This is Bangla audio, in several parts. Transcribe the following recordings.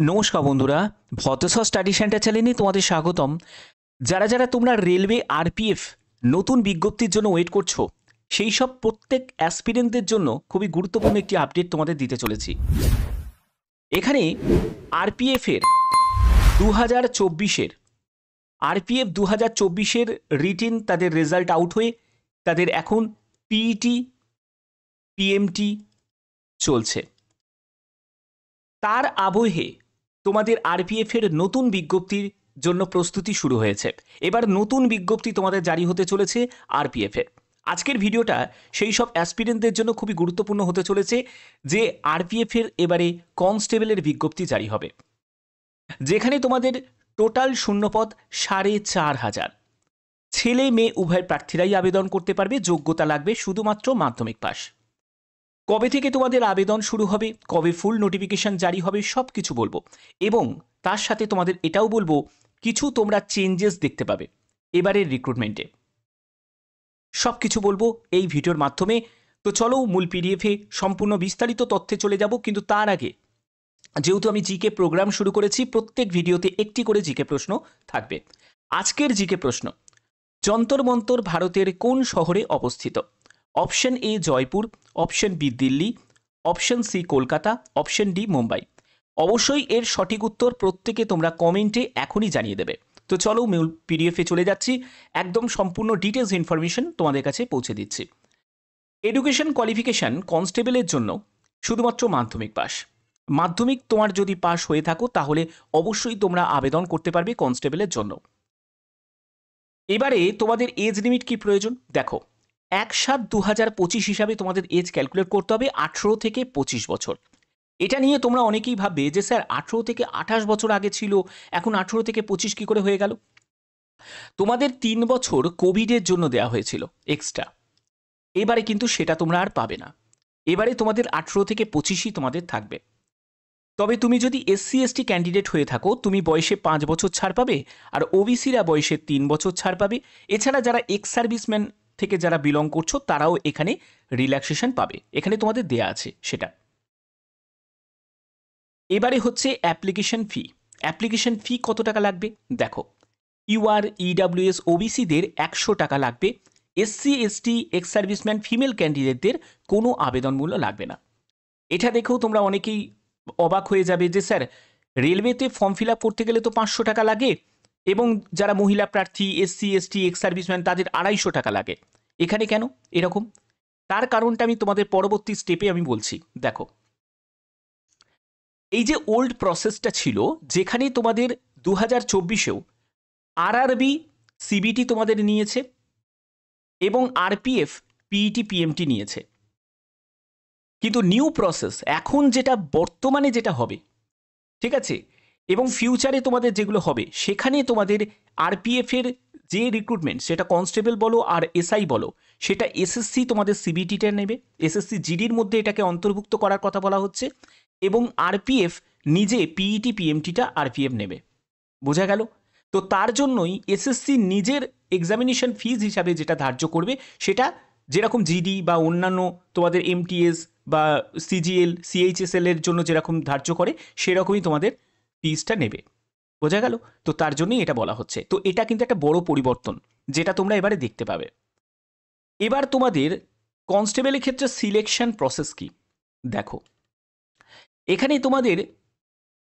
নমস্কার বন্ধুরা, ভদ্রসর স্টাডি সেন্টার চ্যানেলে তোমাদের স্বাগতম। যারা যারা তোমরা রেলওয়ে আরপিএফ নতুন বিজ্ঞপ্তির জন্য ওয়েট করছো, সেই সব প্রত্যেক অ্যাসপিরেন্টদের জন্য খুবই গুরুত্বপূর্ণ একটি আপডেট তোমাদের দিতে চলেছি। এখানে আরপিএফের 2024-এর আরপিএফ 2024-এর রিটেন তাদের রেজাল্ট আউট হয়ে তাদের এখন পিইটি পিএমটি চলছে। তার আবহে তোমাদের আরপিএফের নতুন বিজ্ঞপ্তির জন্য প্রস্তুতি শুরু হয়েছে। এবার নতুন বিজ্ঞপ্তি তোমাদের জারি হতে চলেছে আরপিএফের। আজকের ভিডিওটা সেই সব অ্যাসপিরেন্টদের জন্য খুবই গুরুত্বপূর্ণ হতে চলেছে যে আরপিএফের এবারে কনস্টেবলের বিজ্ঞপ্তি জারি হবে, যেখানে তোমাদের টোটাল শূন্যপদ 4,500। ছেলে মেয়ে উভয় প্রার্থীরাই আবেদন করতে পারবে। যোগ্যতা লাগবে শুধুমাত্র মাধ্যমিক পাস। কবে থেকে তোমাদের আবেদন শুরু হবে, কবে ফুল নোটিফিকেশন জারি হবে, সব কিছু বলবো। এবং তার সাথে তোমাদের এটাও বলবো কিছু তোমরা চেঞ্জেস দেখতে পাবে এবারের রিক্রুটমেন্টে। সব কিছু বলবো এই ভিডিওর মাধ্যমে। তো চলো মূল পিডিএফে সম্পূর্ণ বিস্তারিত তথ্যে চলে যাব। কিন্তু তার আগে, যেহেতু আমি জিকে প্রোগ্রাম শুরু করেছি, প্রত্যেক ভিডিওতে একটি করে জিকে প্রশ্ন থাকবে। আজকের জিকে প্রশ্ন: যন্তর মন্তর ভারতের কোন শহরে অবস্থিত? Option A Jaipur, option B Delhi, option C Kolkata, option D Mumbai. অবশ্যই এর সঠিক উত্তর প্রত্যেকে তোমরা কমেন্টে এখনই জানিয়ে দেবে। তো চলো মূল পিডিএফে চলে যাচ্ছি, একদম সম্পূর্ণ ডিটেলস ইনফরমেশন তোমাদের কাছে পৌঁছে দিচ্ছি। এডুকেশন কোয়ালিফিকেশন কনস্টেবলের জন্য শুধুমাত্র মাধ্যমিক পাস। মাধ্যমিক তোমার যদি পাস হয়ে থাকো তাহলে অবশ্যই তোমরা আবেদন করতে পারবে কনস্টেবলের জন্য। এবারে তোমাদের এজ লিমিট কি প্রয়োজন দেখো। 1/7/2025 হিসাবে তোমাদের এজ ক্যালকুলেট করতে হবে 18 থেকে 25 বছর। এটা নিয়ে তোমরা অনেকেই ভাববে যে স্যার 18 থেকে 28 বছর আগে ছিল, এখন 18 থেকে 25 কি করে হয়ে গেল? তোমাদের 3 বছর কোভিডের জন্য দেওয়া হয়েছিল এক্সট্রা। এবারে কিন্তু সেটা তোমরা আর পাবে না। এবারে তোমাদের 18 থেকে 25ই তোমাদের থাকবে। তবে তুমি যদি এসসি এসটি ক্যান্ডিডেট হয়ে থাকো, তুমি বয়সে 5 বছর ছাড় পাবে, আর ওবিসিরা বয়সে 3 বছর ছাড় পাবে। এছাড়া যারা এক্স সার্ভিসম্যান থেকে যারা বিলং করছো তারাও এখানে রিল্যাক্সেশন পাবে, এখানে তোমাদের দেয়া আছে সেটা। এবারে হচ্ছে অ্যাপ্লিকেশন ফি। অ্যাপ্লিকেশন ফি কত টাকা লাগবে দেখো। ইউআর ইডাব্লিউএস ওবিসিদের 100 টাকা লাগবে। SC ST ex serviceman female ক্যান্ডিডেটদের কোনো আবেদন মূল্য লাগবে না। এটা দেখেও তোমরা অনেকেই অবাক হয়ে যাবে যে স্যার রেলওয়েতে ফর্ম ফিল আপ করতে গেলে তো 500 টাকা লাগে, এবং যারা মহিলা প্রার্থী এসসি এসটি এক্স সার্ভিসম্যান তাদের 250 টাকা লাগে, এখানে কেন এরকম? তার কারণটা আমি তোমাদের পরবর্তী স্টেপে আমি বলছি। দেখো, এই যে ওল্ড প্রসেসটা ছিল, যেখানে তোমাদের 2024-এও আরআরবি সিবিটি তোমাদের নিয়েছে এবং আরপিএফ পিইটি পিএমটি নিয়েছে, কিন্তু নিউ প্রসেস এখন যেটা বর্তমানে যেটা হবে, ঠিক আছে, এবং ফিউচারে তোমাদের যেগুলো হবে, সেখানে তোমাদের আরপিএফের যে রিক্রুটমেন্ট, সেটা কনস্টেবল বলো আর এসআই বলো, সেটা এসএসসি তোমাদের সিবিটিটা নেবে। এসএসসি জিডির মধ্যে এটাকে অন্তর্ভুক্ত করার কথা বলা হচ্ছে, এবং আরপিএফ নিজে পিইটি পিএমটিটা আরপিএফ নেবে। বোঝা গেল? তো তার জন্যই এসএসসি নিজের এক্সামিনেশন ফিজ হিসাবে যেটা ধার্য করবে, সেটা যেরকম জিডি বা অন্যান্য তোমাদের এমটিএস বা সিজিএল সিএইচএসএল এর জন্য যেরকম ধার্য করে, সেরকমই তোমাদের ফিজটা নেবে। বোঝা গেল? তো তার জন্যই এটা বলা হচ্ছে। তো এটা কিন্তু একটা বড় পরিবর্তন, যেটা তোমরা এবারে দেখতে পাবে। এবার তোমাদের কনস্টেবলের ক্ষেত্রে সিলেকশন প্রসেস কি দেখো। এখানে তোমাদের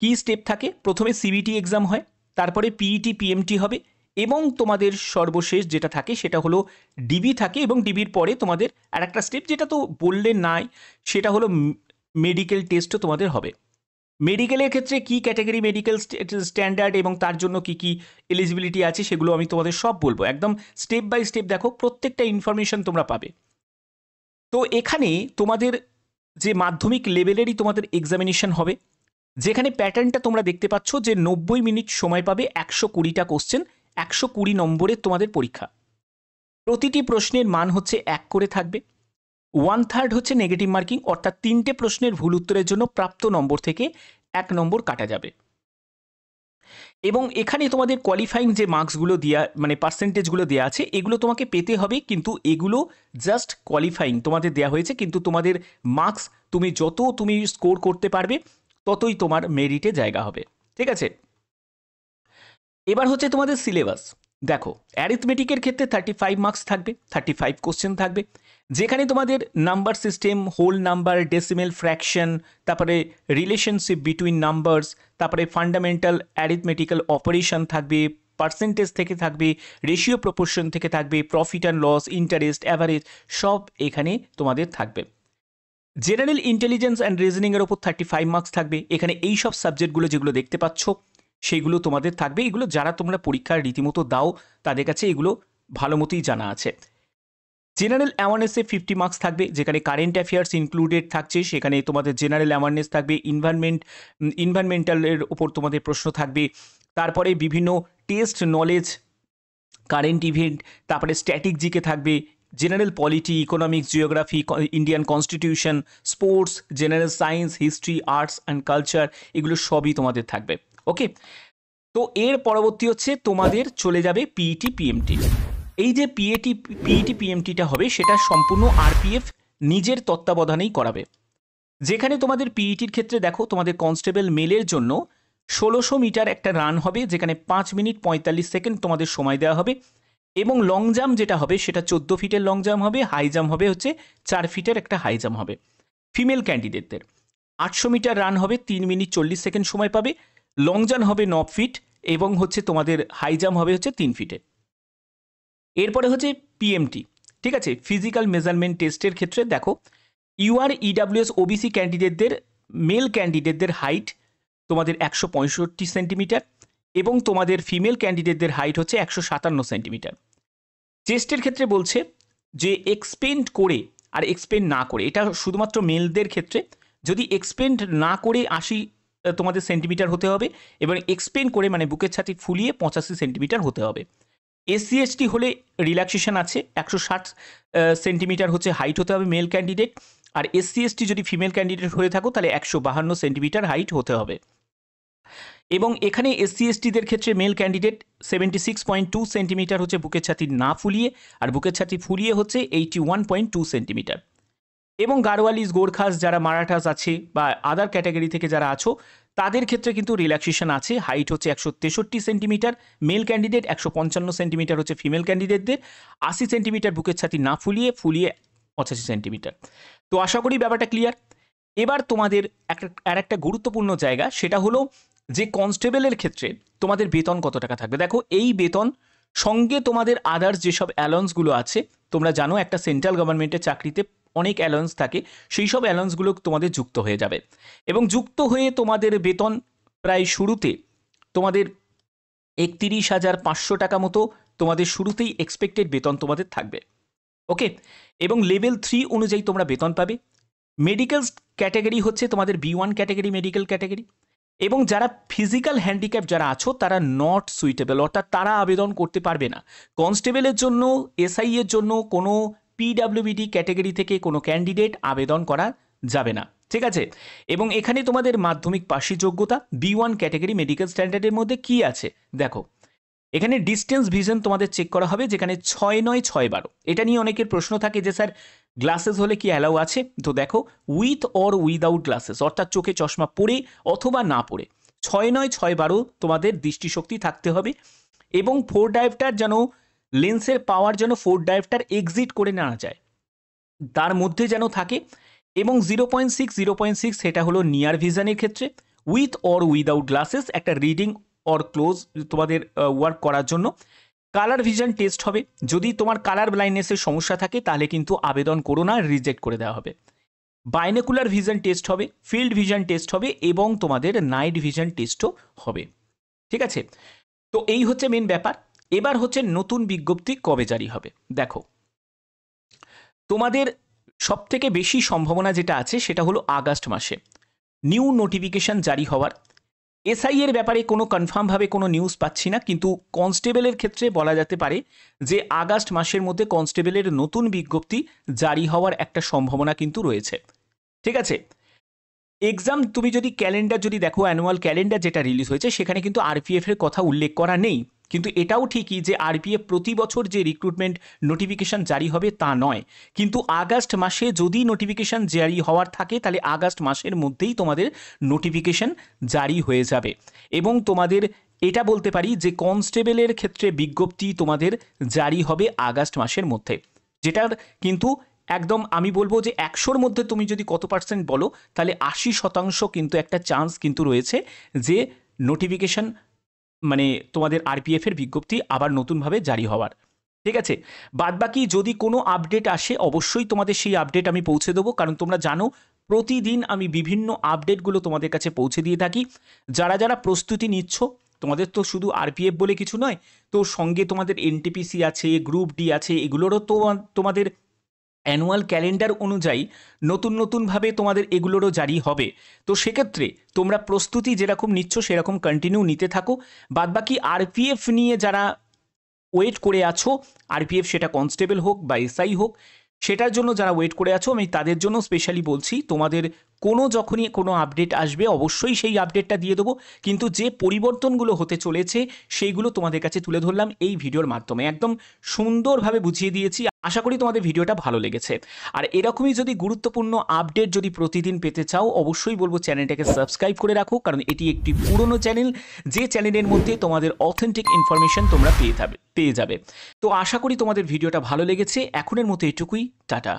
কি স্টেপ থাকে? প্রথমে সিবিটি এক্সাম হয়, তারপরে পিইটি পিএমটি হবে, এবং তোমাদের সর্বশেষ যেটা থাকে সেটা হলো ডিবি থাকে, এবং ডিবির পরে তোমাদের আর একটা স্টেপ, যেটা তো বললে নাই, সেটা হলো মেডিকেল টেস্টও তোমাদের হবে। মেডিকেলের ক্ষেত্রে কি ক্যাটাগরি মেডিকেল স্ট্যান্ডার্ড এবং তার জন্য কি কি এলিজিবিলিটি আছে সেগুলো আমি তোমাদের সব বলবো, একদম স্টেপ বাই স্টেপ। দেখো, প্রত্যেকটা ইনফরমেশন তোমরা পাবে। তো এখানে তোমাদের যে মাধ্যমিক লেভেলেরই তোমাদের এক্সামিনেশন হবে, যেখানে প্যাটার্নটা তোমরা দেখতে পাচ্ছ যে 90 মিনিট সময় পাবে, 120টা কোশ্চেন, 120 নম্বরের তোমাদের পরীক্ষা। প্রতিটি প্রশ্নের মান হচ্ছে 1 করে থাকবে। 1/3 হচ্ছে নেগেটিভ মার্কিং, অর্থাৎ 3টে প্রশ্নের ভুল উত্তরের জন্য প্রাপ্ত নম্বর থেকে 1 নম্বর কাটা যাবে। এবং এখানে তোমাদের কোয়ালিফাইং যে মার্কসগুলো দেওয়া, মানে পার্সেন্টেজগুলো দেওয়া আছে, এগুলো তোমাকে পেতে হবে, কিন্তু এগুলো জাস্ট কোয়ালিফাইং তোমাদের দেওয়া হয়েছে, কিন্তু তোমাদের মার্কস তুমি যত তুমি স্কোর করতে পারবে ততই তোমার মেরিটে জায়গা হবে। ঠিক আছে, এবার হচ্ছে তোমাদের সিলেবাস। দেখো, অ্যারিথমেটিকের ক্ষেত্রে 35 মার্কস থাকবে, 35 কোশ্চেন থাকবে, যেখানে তোমাদের number system, whole number, decimal, fraction, তারপরে রিলেশনশিপ বিটুইন নাম্বারস, তারপরে ফান্ডামেন্টাল অ্যারিথমেটিক্যাল অপারেশন থাকবে, পার্সেন্টেজ থেকে থাকবে, রেশিও প্রপোর্শন থেকে থাকবে, profit and loss, interest, average, সব এখানে তোমাদের থাকবে। জেনারেল ইন্টেলিজেন্স অ্যান্ড রিজনিংয়ের ওপর 35 মার্কস থাকবে। এখানে এই সব সাবজেক্টগুলো যেগুলো দেখতে পাচ্ছ সেইগুলো তোমাদের থাকবে। এগুলো যারা তোমরা পরীক্ষার রীতিমতো দাও তাদের কাছে এগুলো ভালো মতোই জানা আছে। জেনারেল অ্যাওয়ারনেসে 50 মার্কস থাকবে, যেখানে কারেন্ট অ্যাফেয়ার্স ইনক্লুডেড থাকছে। সেখানে তোমাদের জেনারেল অ্যাওয়ারনেস থাকবে, ইনভায়রনমেন্টালের ওপর তোমাদের প্রশ্ন থাকবে, তারপরে বিভিন্ন টেস্ট নলেজ, কারেন্ট ইভেন্ট, তারপরে স্ট্যাটিক জিকে থাকবে, general polity, economics, geography, Indian constitution, sports, general science, history, arts and culture, এগুলো সবই তোমাদের থাকবে। ওকে, তো এর পরবর্তী হচ্ছে তোমাদের চলে যাবে পিইটি পিএমটি। এই যে পিইটি পিএমটিটা হবে সেটা সম্পূর্ণ আরপিএফ নিজের তত্ত্বাবধানেই করাবে। যেখানে তোমাদের পিইটির ক্ষেত্রে দেখো, তোমাদের কনস্টেবল মেলের জন্য 1600 মিটার একটা রান হবে, যেখানে 5 মিনিট 45 সেকেন্ড তোমাদের সময় দেওয়া হবে, এবং লং জাম্প যেটা হবে সেটা 14 ফিটের লং জাম্প হবে, হাই জাম্প হবে হচ্ছে 4 ফিটের একটা হাই জাম্প হবে। ফিমেল ক্যান্ডিডেটদের 800 মিটার রান হবে, 3 মিনিট 40 সেকেন্ড সময় পাবে, লং জাম্প হবে 9 ফিট, এবং হচ্ছে তোমাদের হাই জাম্প হবে হচ্ছে 3 ফিটে। এরপরে হচ্ছে পিএমটি, ঠিক আছে, ফিজিক্যাল মেজারমেন্ট টেস্টের ক্ষেত্রে দেখো, ইউআর, ইডাব্লিউএস, ওবিসি ক্যান্ডিডেটদের, মেল ক্যান্ডিডেটদের হাইট তোমাদের 165 সেন্টিমিটার, এবং তোমাদের ফিমেল ক্যান্ডিডেটদের হাইট হচ্ছে 157 সেন্টিমিটার। চেস্টের ক্ষেত্রে বলছে যে এক্সপেন্ড করে আর এক্সপেন্ড না করে, এটা শুধুমাত্র মেলদের ক্ষেত্রে, যদি এক্সপেন্ড না করে 80 তোমাদের সেন্টিমিটার হতে হবে, এবং এক্সপেন্ড করে মানে বুকের ছাতি ফুলিয়ে 85 সেন্টিমিটার হতে হবে। এসসি এসটি হলে রিল্যাক্সেশন আছে, 160 সেন্টিমিটার হচ্ছে হাইট হতে হবে মেল ক্যান্ডিডেট, আর এসসি এসটি যদি ফিমেল ক্যান্ডিডেট হয়ে থাকো তাহলে 152 সেন্টিমিটার হাইট হতে হবে। এবং এখানে এসসি এসটিদের ক্ষেত্রে মেল ক্যান্ডিডেট 76.2 সেন্টিমিটার হচ্ছে বুকের ছাতি না ফুলিয়ে, আর বুকের ছাতি ফুলিয়ে হচ্ছে 81.2 সেন্টিমিটার। এবং গাড়োয়ালিস, গোর্খাস, যারা মারাঠাস আছে বা আদার ক্যাটাগরি থেকে যারা আছো তাদের ক্ষেত্রে কিন্তু রিল্যাক্সেশন আছে, হাইট হচ্ছে 163 সেন্টিমিটার মেল ক্যান্ডিডেট, 155 সেন্টিমিটার হচ্ছে ফিমেল ক্যান্ডিডেটদের, 80 সেন্টিমিটার বুকের ছাতি না ফুলিয়ে 85 সেন্টিমিটার। তো আশা করি ব্যাপারটা ক্লিয়ার। এবার তোমাদের একটা গুরুত্বপূর্ণ জায়গা, সেটা হলো যে কনস্টেবলের ক্ষেত্রে তোমাদের বেতন কত টাকা থাকবে। দেখো, এই বেতন সঙ্গে তোমাদের আদার্স যেসব অ্যালাউন্সগুলো আছে, তোমরা জানো একটা সেন্ট্রাল গভর্নমেন্টের চাকরিতে অনেক অ্যালাউন্স থাকে, সেই সব অ্যালাউন্সগুলো তোমাদের যুক্ত হয়ে যাবে, এবং যুক্ত হয়ে তোমাদের বেতন প্রায় শুরুতে তোমাদের 31,500 টাকা মতো তোমাদের শুরুতেই এক্সপেক্টেড বেতন তোমাদের থাকবে। ওকে, এবং লেভেল 3 অনুযায়ী তোমরা বেতন পাবে। মেডিকেল ক্যাটাগরি হচ্ছে তোমাদের B1 ক্যাটাগরি মেডিকেল ক্যাটাগরি, এবং যারা ফিজিক্যাল হ্যান্ডিক্যাপ যারা আছো তারা নট সুইটেবল, অর্থাৎ তারা আবেদন করতে পারবে না। কনস্টেবলের জন্য, এসআই এর জন্য কোনো পিডাব্লিউবিডি ক্যাটাগরি থেকে কোনো ক্যান্ডিডেট আবেদন করা যাবে না, ঠিক আছে। এবং এখানে তোমাদের মাধ্যমিক পাশের যোগ্যতা B1 ক্যাটাগরি মেডিকেল স্ট্যান্ডার্ডের মধ্যে কি আছে দেখো, এখানে ডিস্টেন্স ভিশন তোমাদের চেক করা হবে, যেখানে 6/9/6/12। এটা নিয়ে অনেকের প্রশ্ন থাকে যে স্যার গ্লাসেস হলে কি অ্যালাউ আছে, তো দেখো উইথ অর উইদাউট গ্লাসেস, অর্থাৎ চোখে চশমা পরে অথবা না পরে 6/9/6/12 তোমাদের দৃষ্টিশক্তি থাকতে হবে, এবং 4 ডায়োপ্টার যেন লেন্সের পাওয়ার যেন 4 ডায়োপ্টার এক্সিট করে না যায়, তার মধ্যে যেন থাকে, এবং 0.6 সেটা হলো নিয়ার ভিশনের ক্ষেত্রে, উইথ অর উইদাউট গ্লাসেস একটা রিডিং অর ক্লোজ তোমাদের ওয়ার্ক করার জন্য। কালার ভিশন টেস্ট হবে, যদি তোমার কালার ব্লাইন্ডনেসের সমস্যা থাকে তাহলে কিন্তু আবেদন করো না, রিজেক্ট করে দেওয়া হবে। বাইনোকুলার ভিশন টেস্ট হবে, ফিল্ড ভিশন টেস্ট হবে, এবং তোমাদের নাইট ভিশন টেস্টও হবে, ঠিক আছে। তো এই হচ্ছে মেন ব্যাপার। এবার হচ্ছে নতুন বিজ্ঞপ্তি কবে জারি হবে। দেখো, তোমাদের সবথেকে বেশি সম্ভাবনা যেটা আছে সেটা হলো আগস্ট মাসে নিউ নোটিফিকেশন জারি হওয়ার। এসআই এর ব্যাপারে কোনো কনফার্মভাবে কোনো নিউজ পাচ্ছি না, কিন্তু কনস্টেবলের ক্ষেত্রে বলা যেতে পারে যে আগস্ট মাসের মধ্যে কনস্টেবলের নতুন বিজ্ঞপ্তি জারি হওয়ার একটা সম্ভাবনা কিন্তু রয়েছে, ঠিক আছে। এক্সাম তুমি যদি ক্যালেন্ডার যদি দেখো, অ্যানুয়াল ক্যালেন্ডার যেটা রিলিজ হয়েছে সেখানে কিন্তু আরপিএফ এর কথা উল্লেখ করা নেই, কিন্তু এটাও ঠিকই যে আরপিএফ প্রতি বছর যে রিক্রুটমেন্ট নোটিফিকেশন জারি হবে তা নয়, কিন্তু আগস্ট মাসে যদি নোটিফিকেশন জারি হওয়ার থাকে তাহলে আগস্ট মাসের মধ্যেই তোমাদের নোটিফিকেশন জারি হয়ে যাবে। এবং তোমাদের এটা বলতে পারি যে কনস্টেবলের ক্ষেত্রে বিজ্ঞপ্তি তোমাদের জারি হবে আগস্ট মাসের মধ্যে, যেটার কিন্তু একদম আমি বলবো যে 100-র মধ্যে তুমি যদি কত পার্সেন্ট বলো তাহলে 80% কিন্তু একটা চান্স কিন্তু রয়েছে যে নোটিফিকেশন মানে তোমাদের আরপিএফের বিজ্ঞপ্তি আবার নতুনভাবে জারি হওয়ার। ঠিক আছে, বাদবাকি যদি কোনো আপডেট আসে অবশ্যই তোমাদের সেই আপডেট আমি পৌঁছে দেবো, কারণ তোমরা জানো প্রতিদিন আমি বিভিন্ন আপডেটগুলো তোমাদের কাছে পৌঁছে দিয়ে থাকি। যারা যারা প্রস্তুতি নিচ্ছ, তোমাদের তো শুধু আরপিএফ বলে কিছু নয়, তো সঙ্গে তোমাদের এনটিপিসি আছে, গ্রুপ ডি আছে, এগুলোরও তো তোমাদের অ্যানুয়াল ক্যালেন্ডার অনুযায়ী নতুন নতুনভাবে তোমাদের এগুলোরও জারি হবে। তো সেক্ষেত্রে তোমরা প্রস্তুতি যেরকম নিচ্ছ সেরকম কন্টিনিউ নিতে থাকো। বাদবাকি আরপিএফ নিয়ে যারা ওয়েট করে আছো, আরপিএফ সেটা কনস্টেবল হোক বা এসআই হোক, সেটার জন্য যারা ওয়েট করে আছো আমি তাদের জন্য স্পেশালি বলছি তোমাদের যখনই কোনো আপডেট আসবে অবশ্যই সেই আপডেটটা দিয়ে দেবো, কিন্তু যে পরিবর্তনগুলো হতে চলেছে সেইগুলো তোমাদের কাছে তুলে ধরলাম এই ভিডিওর মাধ্যমে, একদম সুন্দরভাবে বুঝিয়ে দিয়েছি। আশা করি তোমাদের ভিডিওটা ভালো লেগেছে। আর এরকমই যদি গুরুত্বপূর্ণ আপডেট যদি প্রতিদিন পেতে চাও অবশ্যই বলবো চ্যানেলটাকে সাবস্ক্রাইব করে রাখো, কারণ এটি একটি পুরনো চ্যানেল, যে চ্যানেলের মধ্যে তোমাদের অথেন্টিক ইনফরমেশন তোমরা পেয়ে যাবে। তো আশা করি তোমাদের ভিডিওটা ভালো লেগেছে। এখনের মতো এটুকুই, টাটা।